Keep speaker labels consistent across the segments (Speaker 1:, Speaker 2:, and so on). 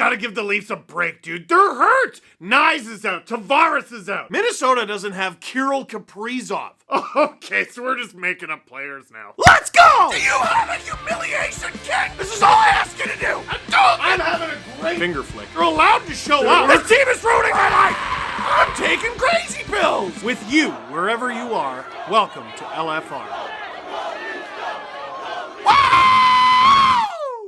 Speaker 1: gotta give the Leafs a break, dude. They're hurt. Nyes is out. Tavares is out. Minnesota doesn't have Kirill Kaprizov. Okay, so we're just making up players now. Let's go! Do you have a humiliation kit? This is all I ask you to do. I'm having a great finger flick. You're allowed to show up. This team is ruining my life. I'm taking crazy pills. With you, wherever you are, welcome to LFR.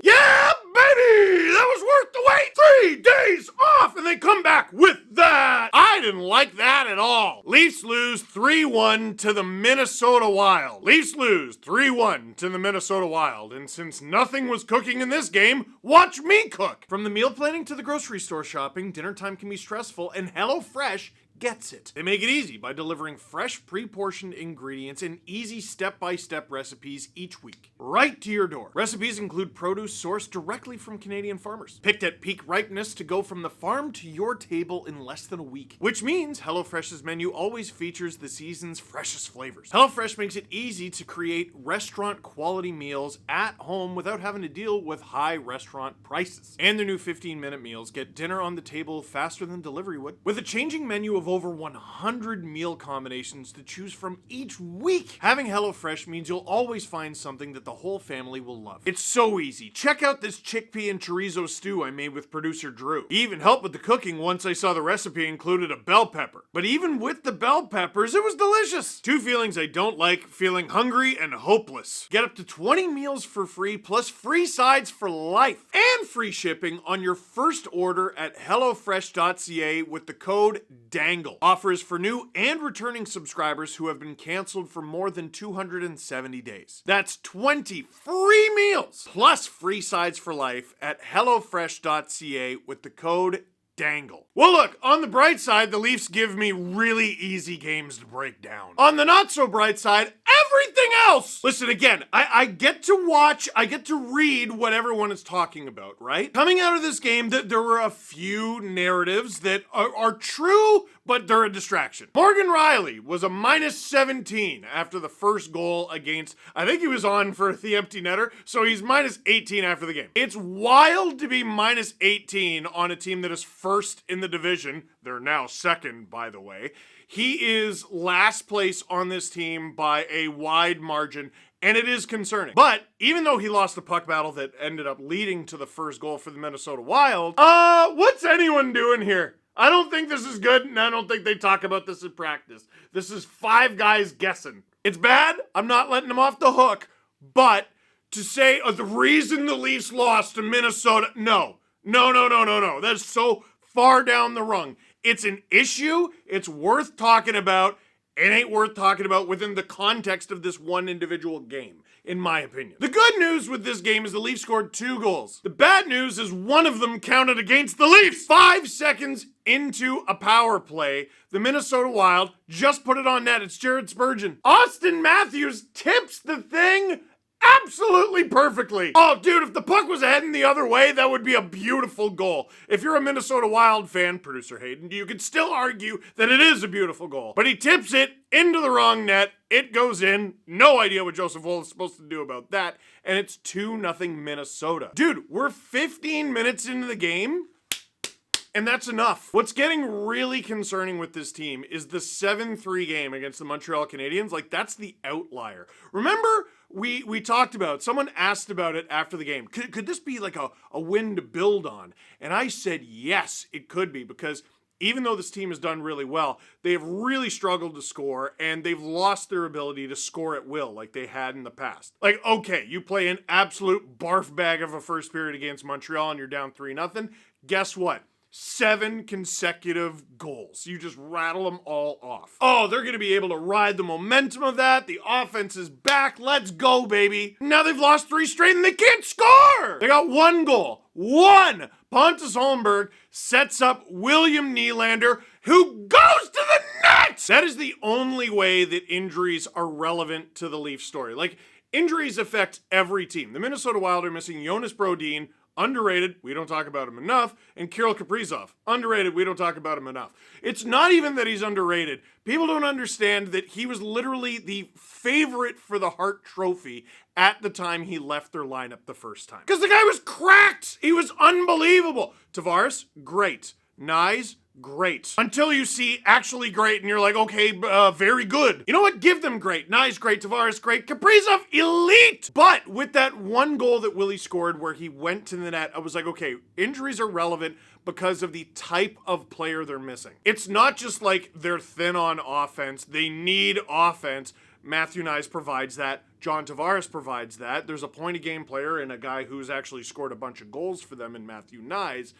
Speaker 1: Yeah, baby! That was worth the wait! 3 days off, and they come back with that! I didn't like that at all. Leafs lose 3-1 to the Minnesota Wild. Leafs lose 3-1 to the Minnesota Wild, and since nothing was cooking in this game, watch me cook! From the meal planning to the grocery store shopping, dinner time can be stressful, and HelloFresh gets it. They make it easy by delivering fresh, pre-portioned ingredients and easy step-by-step recipes each week, right to your door. Recipes include produce sourced directly from Canadian farmers, picked at peak ripeness to go from the farm to your table in less than a week, which means HelloFresh's menu always features the season's freshest flavors. HelloFresh makes it easy to create restaurant-quality meals at home without having to deal with high restaurant prices. And their new 15-minute meals get dinner on the table faster than delivery would. With a changing menu of over 100 meal combinations to choose from each week. Having HelloFresh means you'll always find something that the whole family will love. It's so easy. Check out this chickpea and chorizo stew I made with producer Drew. He even helped with the cooking once I saw the recipe included a bell pepper. But even with the bell peppers, it was delicious. Two feelings I don't like, feeling hungry and hopeless. Get up to 20 meals for free, plus free sides for life, and free shipping on your first order at HelloFresh.ca with the code DANGLE. Offers for new and returning subscribers who have been canceled for more than 270 days. That's 20 free meals plus free sides for life at HelloFresh.ca with the code DANGLE. Well, look, on the bright side, the Leafs give me really easy games to break down. On the not so bright side, everything else. Listen, again, I get to watch, I get to read what everyone is talking about, right? Coming out of this game, there were a few narratives that are true, but they're a distraction. Morgan Rielly was a -17 after the first goal against, I think he was on for the empty netter, so he's -18 after the game. It's wild to be -18 on a team that is first in the division. They're now second, by the way. He is last place on this team by a wide margin, and it is concerning. But even though he lost the puck battle that ended up leading to the first goal for the Minnesota Wild, what's anyone doing here? I don't think this is good, and I don't think they talk about this in practice. This is 5 guys guessing. It's bad. I'm not letting them off the hook, but to say the reason the Leafs lost to Minnesota, no. That's so far down the rung. It's an issue. It's worth talking about. It ain't worth talking about within the context of this one individual game, in my opinion. The good news with this game is the Leafs scored 2 goals. The bad news is one of them counted against the Leafs. 5 seconds into a power play, the Minnesota Wild just put it on net. It's Jared Spurgeon. Austin Matthews tips the thing absolutely perfectly. Oh, dude, if the puck was heading the other way, that would be a beautiful goal. If you're a Minnesota Wild fan, producer Hayden, you could still argue that it is a beautiful goal. But he tips it into the wrong net. It goes in. No idea what Joseph Woll is supposed to do about that. And it's 2-0 Minnesota. Dude, we're 15 minutes into the game, and that's enough. What's getting really concerning with this team is the 7-3 game against the Montreal Canadiens. Like, that's the outlier. Remember, we talked about, someone asked about it after the game. Could this be like a win to build on? And I said, yes, it could be, because even though this team has done really well, they have really struggled to score, and they've lost their ability to score at will like they had in the past. Like, okay, you play an absolute barf bag of a first period against Montreal and you're down 3-0. Guess what? 7 consecutive goals. You just rattle them all off. Oh, they're going to be able to ride the momentum of that. The offense is back. Let's go, baby. Now they've lost 3 straight and they can't score. They got 1 goal. 1. Pontus Holmberg sets up William Nylander, who goes to the net. That is the only way that injuries are relevant to the Leafs story. Like, injuries affect every team. The Minnesota Wild are missing Jonas Brodin underrated, we don't talk about him enough, and Kirill Kaprizov, underrated, we don't talk about him enough. It's not even that he's underrated. People don't understand that he was literally the favorite for the Hart Trophy at the time he left their lineup the first time. Because the guy was cracked! He was unbelievable! Tavares, great. Nyes, great. Until you see actually great and you're like, okay, very good. You know what? Give them great. Nyes, great. Tavares, great. Kaprizov, elite! But with that one goal that Willie scored where he went to the net, I was like, okay, injuries are relevant because of the type of player they're missing. It's not just like they're thin on offense. They need offense. Matthew Nyes provides that. John Tavares provides that. There's a point-a-game player and a guy who's actually scored a bunch of goals for them in Matthew Nyes.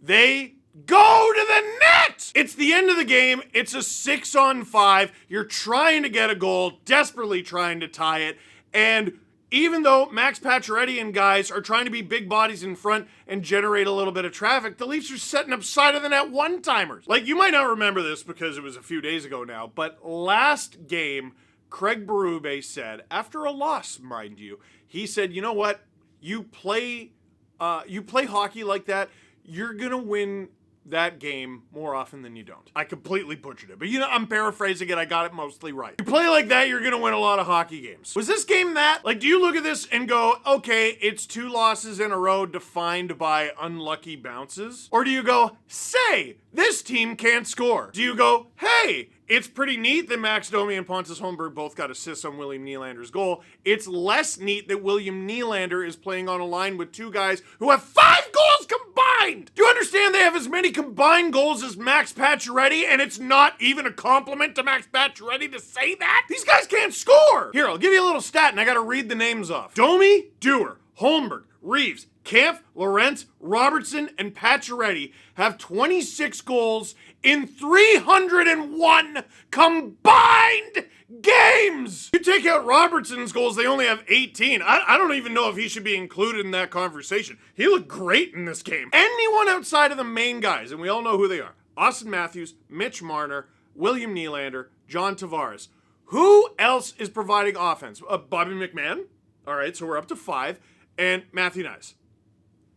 Speaker 1: They go to the net! It's the end of the game. It's a 6-on-5. You're trying to get a goal, desperately trying to tie it. And even though Max Pacioretty and guys are trying to be big bodies in front and generate a little bit of traffic, the Leafs are setting up side of the net one-timers. Like, you might not remember this because it was a few days ago now, but last game, Craig Berube said, after a loss, mind you, he said, you know what? You play hockey like that, you're going to win that game more often than you don't. I completely butchered it, but you know, I'm paraphrasing it. I got it mostly right. You play like that, you're going to win a lot of hockey games. Was this game that? Like, do you look at this and go, okay, it's 2 losses in a row defined by unlucky bounces? Or do you go, say, this team can't score? Do you go, hey, it's pretty neat that Max Domi and Pontus Holmberg both got assists on William Nylander's goal. It's less neat that William Nylander is playing on a line with 2 guys who have 5 goals combined. Do you understand they have as many combined goals as Max Pacioretty, and it's not even a compliment to Max Pacioretty to say that? These guys can't score. Here, I'll give you a little stat, and I got to read the names off. Domi, Dewar, Holmberg, Reeves, Kampf, Lorentz, Robertson, and Pacioretty have 26 goals in 301 combined games. You take out Robertson's goals, they only have 18. I don't even know if he should be included in that conversation. He looked great in this game. Anyone outside of the main guys, and we all know who they are, Austin Matthews, Mitch Marner, William Nylander, John Tavares. Who else is providing offense? Bobby McMahon. All right, so we're up to 5. And Matthew Nyes.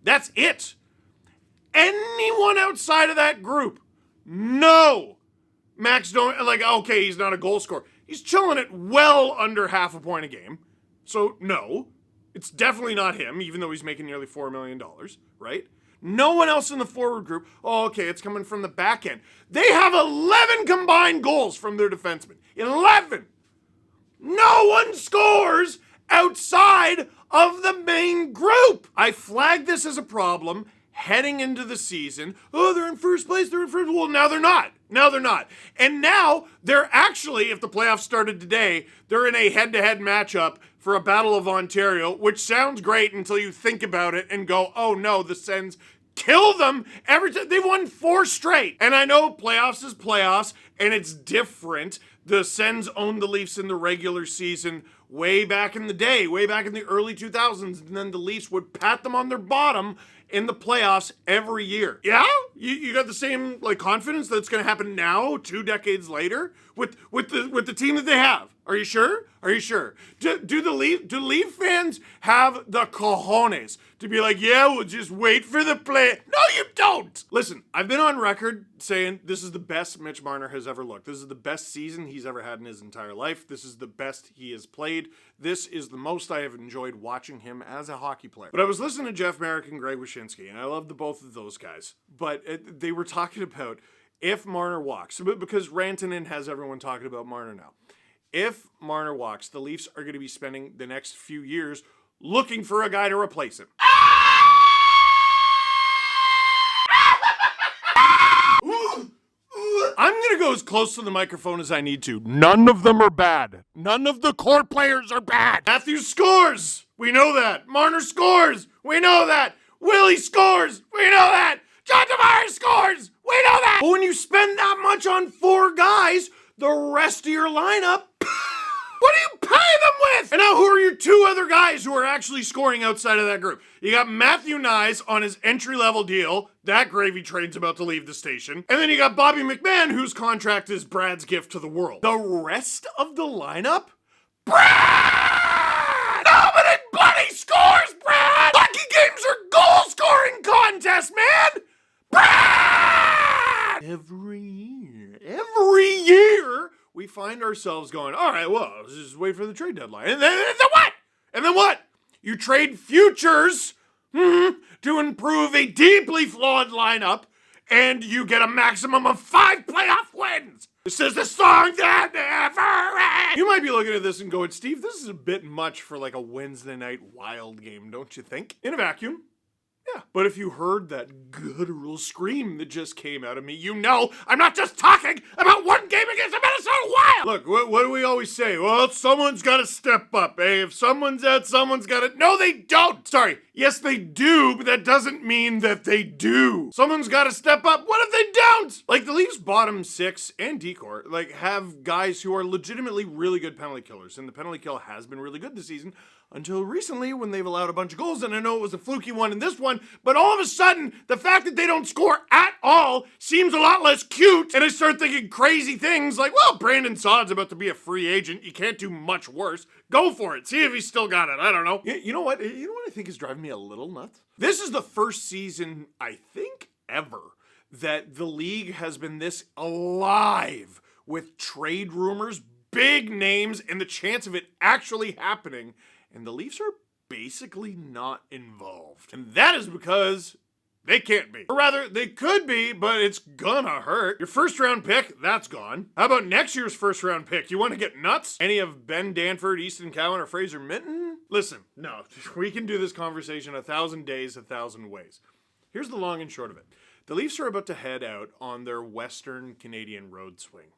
Speaker 1: That's it. Anyone outside of that group? No. Max don't, like, okay, he's not a goal scorer. He's chilling at well under half a point a game. So, no. It's definitely not him, even though he's making nearly $4 million, right? No one else in the forward group. Oh, okay, it's coming from the back end. They have 11 combined goals from their defensemen. 11. No one scores outside of the main group. I flagged this as a problem heading into the season. Oh, they're in first place. Well, now they're not. And now they're actually, if the playoffs started today, they're in a head-to-head matchup for a Battle of Ontario, which sounds great until you think about it and go, oh no, the Sens kill them every time. They've won 4 straight. And I know playoffs is playoffs, and it's different. The Sens owned the Leafs in the regular season way back in the day, way back in the early 2000s, and then the Leafs would pat them on their bottom in the playoffs every year. Yeah? You got the same like confidence that it's going to happen now, 2 decades later, with the team that they have? Are you sure? Do Leaf fans have the cojones to be like, yeah, we'll just wait for the play? No, you don't. Listen, I've been on record saying this is the best Mitch Marner has ever looked. This is the best season he's ever had in his entire life. This is the best he has played. This is the most I have enjoyed watching him as a hockey player. But I was listening to Jeff Marek and Greg Wyshynski, and I love the both of those guys. But they were talking about if Marner walks, because Rantanen has everyone talking about Marner now. If Marner walks, the Leafs are going to be spending the next few years looking for a guy to replace him. I'm going to go as close to the microphone as I need to. None of them are bad. None of the core players are bad. Matthews scores. We know that. Marner scores. We know that. Willie scores. We know that. John Tavares scores. We know that. But when you spend that much on 4 guys, the rest of your lineup, what do you pay them with? And now who are your 2 other guys who are actually scoring outside of that group? You got Matthew Nyes on his entry-level deal. That gravy train's about to leave the station. And then you got Bobby McMahon, whose contract is Brad's gift to the world. The rest of the lineup? Brad! Nobody bloody scores, Brad! Hockey games are goal scoring! contest, man! Brad! Every year, we find ourselves going, all right, well, let's just wait for the trade deadline. And then what? And then what? You trade futures to improve a deeply flawed lineup, and you get a maximum of 5 playoff wins. This is the song that never ends. You might be looking at this and going, Steve, this is a bit much for like a Wednesday night wild game, don't you think? In a vacuum. Yeah, but if you heard that guttural scream that just came out of me, you know I'm not just talking about one game against the Minnesota Wild! Look, what do we always say? Well, someone's gotta step up, eh? If someone's out, someone's gotta... No, they don't! Sorry, yes, they do, but that doesn't mean that they do. Someone's gotta step up. What if they don't? Like, the Leafs' bottom 6 and decor, like, have guys who are legitimately really good penalty killers, and the penalty kill has been really good this season, until recently when they've allowed a bunch of goals, and I know it was a fluky one in this one, but all of a sudden, the fact that they don't score at all seems a lot less cute, and I start thinking crazy things like, well, Brandon Saad's about to be a free agent, you can't do much worse. Go for it, see if he's still got it, I don't know. You know what I think is driving me a little nuts? This is the first season, I think, ever, that the league has been this alive with trade rumors, big names, and the chance of it actually happening. And the Leafs are basically not involved. And that is because they can't be. Or rather, they could be, but it's gonna hurt. Your first round pick, that's gone. How about next year's first round pick? You want to get nuts? Any of Ben Danford, Easton Cowan, or Fraser Minton? Listen, no, we can do this conversation 1,000 days, 1,000 ways. Here's the long and short of it. The Leafs are about to head out on their Western Canadian road swing.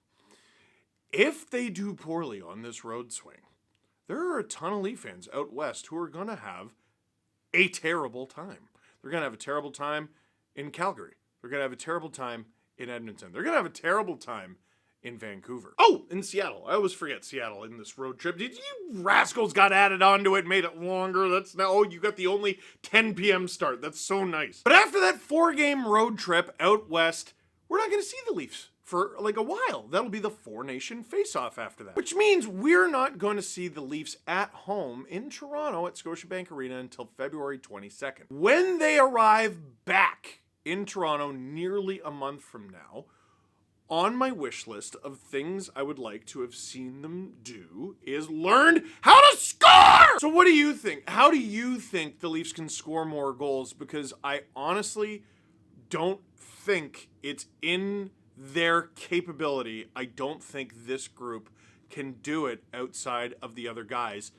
Speaker 1: If they do poorly on this road swing, there are a ton of Leaf fans out west who are going to have a terrible time. They're going to have a terrible time in Calgary. They're going to have a terrible time in Edmonton. They're going to have a terrible time in Vancouver. Oh, in Seattle. I always forget Seattle in this road trip. Did you rascals got added onto it, made it longer? That's now, oh, you got the only 10 p.m. start. That's so nice. But after that 4-game road trip out west, we're not going to see the Leafs for like a while. That'll be the 4-nation face-off after that. Which means we're not going to see the Leafs at home in Toronto at Scotiabank Arena until February 22nd. When they arrive back in Toronto nearly a month from now, on my wish list of things I would like to have seen them do is learn how to score! So what do you think? How do you think the Leafs can score more goals? Because I honestly don't think it's in their capability. I don't think this group can do it outside of the other guys.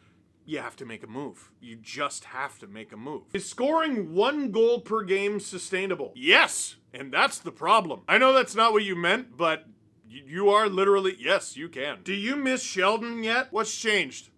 Speaker 1: You have to make a move. You just have to make a move. Is scoring 1 goal per game sustainable? Yes, and that's the problem. I know that's not what you meant, but you are literally, yes, you can. Do you miss Sheldon yet? What's changed?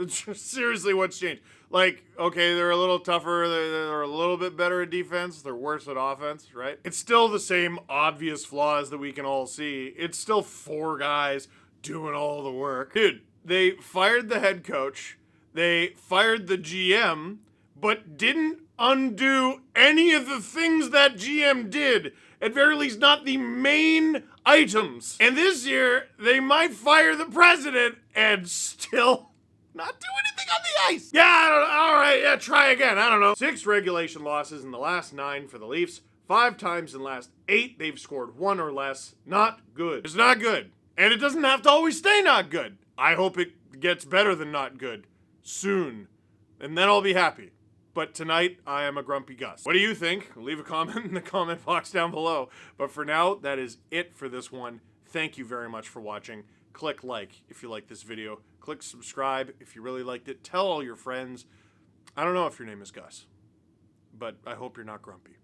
Speaker 1: Seriously, what's changed? Like, okay, they're a little tougher, they're a little bit better at defense, they're worse at offense, right? It's still the same obvious flaws that we can all see. It's still 4 guys doing all the work. Dude, they fired the head coach, they fired the GM, but didn't undo any of the things that GM did. At very least, not the main items. And this year, they might fire the president and still not do anything on the ice. Yeah, I don't know. All right, yeah, try again. I don't know. 6 regulation losses in the last 9 for the Leafs. 5 times in the last 8, they've scored 1 or less. Not good. It's not good. And it doesn't have to always stay not good. I hope it gets better than not good soon. And then I'll be happy. But tonight, I am a grumpy Gus. What do you think? Leave a comment in the comment box down below. But for now, that is it for this one. Thank you very much for watching. Click like if you like this video. Click subscribe if you really liked it. Tell all your friends. I don't know if your name is Gus, but I hope you're not grumpy.